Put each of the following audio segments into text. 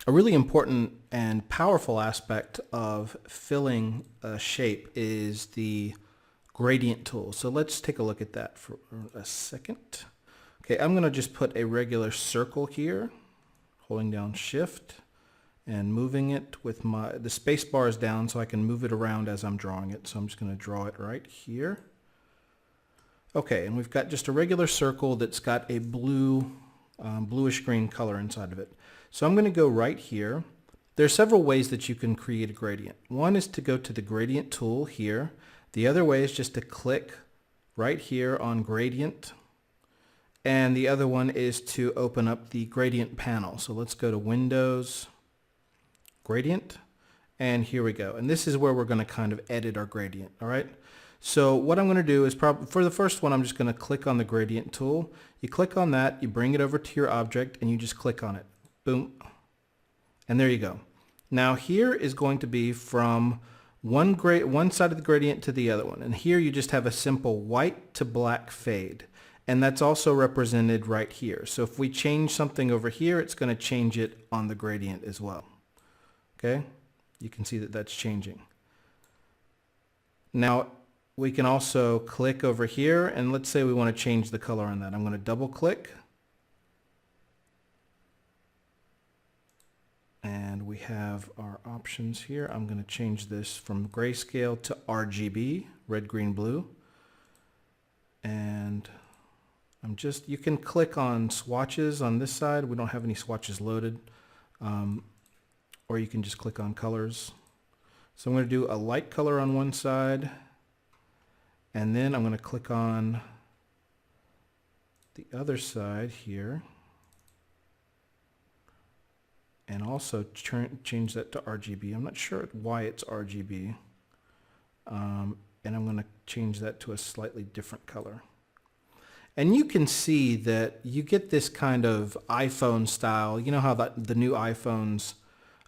A really important and powerful aspect of filling a shape is the gradient tool. So let's take a look at that for a second. Okay, I'm going to just put a regular circle here, holding down Shift and moving it with the space bar is down so I can move it around as I'm drawing it. So I'm just going to draw it right here. Okay, and we've got just a regular circle that's got a bluish green color inside of it. So I'm going to go right here. There are several ways that you can create a gradient. One is to go to the gradient tool here. The other way is just to click right here on gradient. And the other one is to open up the gradient panel. So let's go to Windows, Gradient, and here we go. And this is where we're going to kind of edit our gradient. All right. So what I'm going to do is for the first one, I'm just going to click on the gradient tool. You click on that, you bring it over to your object, and you just click on it. Boom. And there you go. Now here is going to be from one side of the gradient to the other one. And here you just have a simple white to black fade. And that's also represented right here. So if we change something over here, it's going to change it on the gradient as well. Okay? You can see that that's changing. Now we can also click over here, and let's say we want to change the color on that. I'm going to double click. And we have our options here. I'm going to change this from grayscale to RGB, red, green, blue. And you can click on swatches on this side. We don't have any swatches loaded. Or you can just click on colors. So I'm going to do a light color on one side. And then I'm going to click on the other side here. And also change that to RGB. I'm not sure why it's RGB. And I'm going to change that to a slightly different color. And you can see that you get this kind of iPhone style. You know how the new iPhones,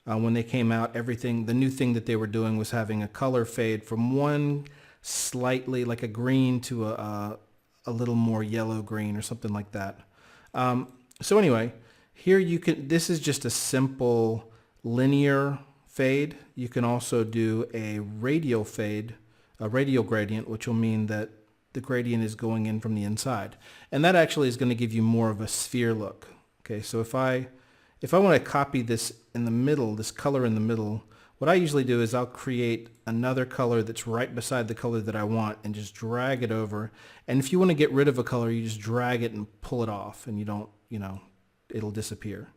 when they came out, the new thing that they were doing was having a color fade from one slightly like a green to a little more yellow green or something like that. So anyway, here this is just a simple linear fade. You can also do a radial fade, a radial gradient, which will mean that the gradient is going in from the inside. And that actually is going to give you more of a sphere look. Okay, so if I want to copy this in the middle, this color in the middle, what I usually do is I'll create another color that's right beside the color that I want and just drag it over. And if you want to get rid of a color, you just drag it and pull it off, and you don't, it'll disappear.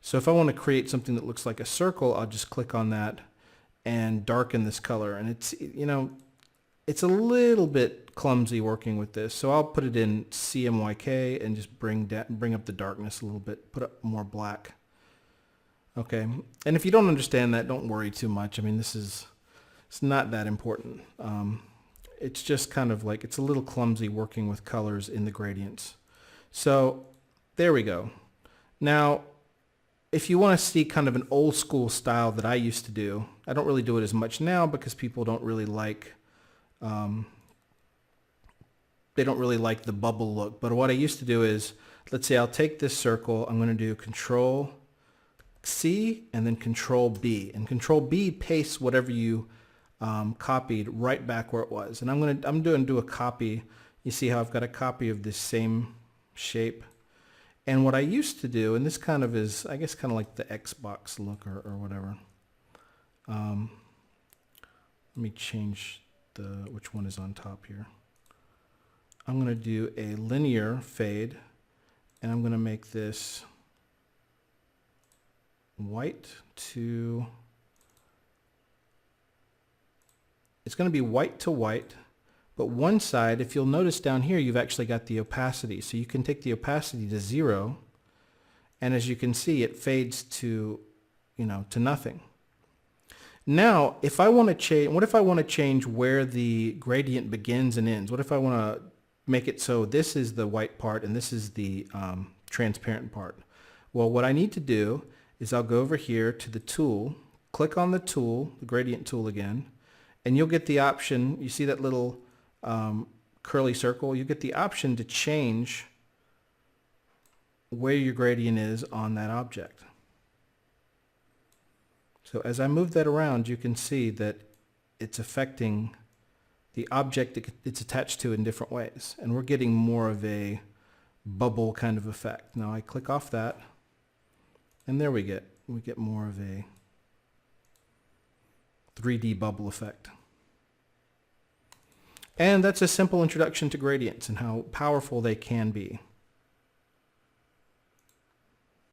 So if I want to create something that looks like a circle, I'll just click on that and darken this color. And it's a little bit clumsy working with this. So I'll put it in CMYK and just bring up the darkness a little bit, put up more black. Okay. And if you don't understand that, don't worry too much. I mean, it's not that important. It's just kind of like, it's a little clumsy working with colors in the gradients. So there we go. Now, if you want to see kind of an old school style that I used to do, I don't really do it as much now because people don't really like, they don't really like the bubble look. But what I used to do is, let's say I'll take this circle, I'm going to do Control C and then Control B. And Control B pastes whatever you copied right back where it was. And I'm going to do a copy. You see how I've got a copy of this same shape. And what I used to do, and this kind of is, I guess, kind of like the Xbox look or whatever. Let me change which one is on top here. I'm going to do a linear fade, and I'm going to make this white to, it's going to be white to white, but one side, if you'll notice down here, you've actually got the opacity. So you can take the opacity to 0, and as you can see, it fades to, to nothing. Now, if I want to change, what if I want to change where the gradient begins and ends? What if I want to make it so this is the white part and this is the transparent part? Well, what I need to do is I'll go over here to the tool, click on the tool, the gradient tool again, and you'll get the option. You see that little curly circle? You get the option to change where your gradient is on that object. So as I move that around, you can see that it's affecting the object it's attached to in different ways. And we're getting more of a bubble kind of effect. Now I click off that, and there we get more of a 3D bubble effect. And that's a simple introduction to gradients and how powerful they can be.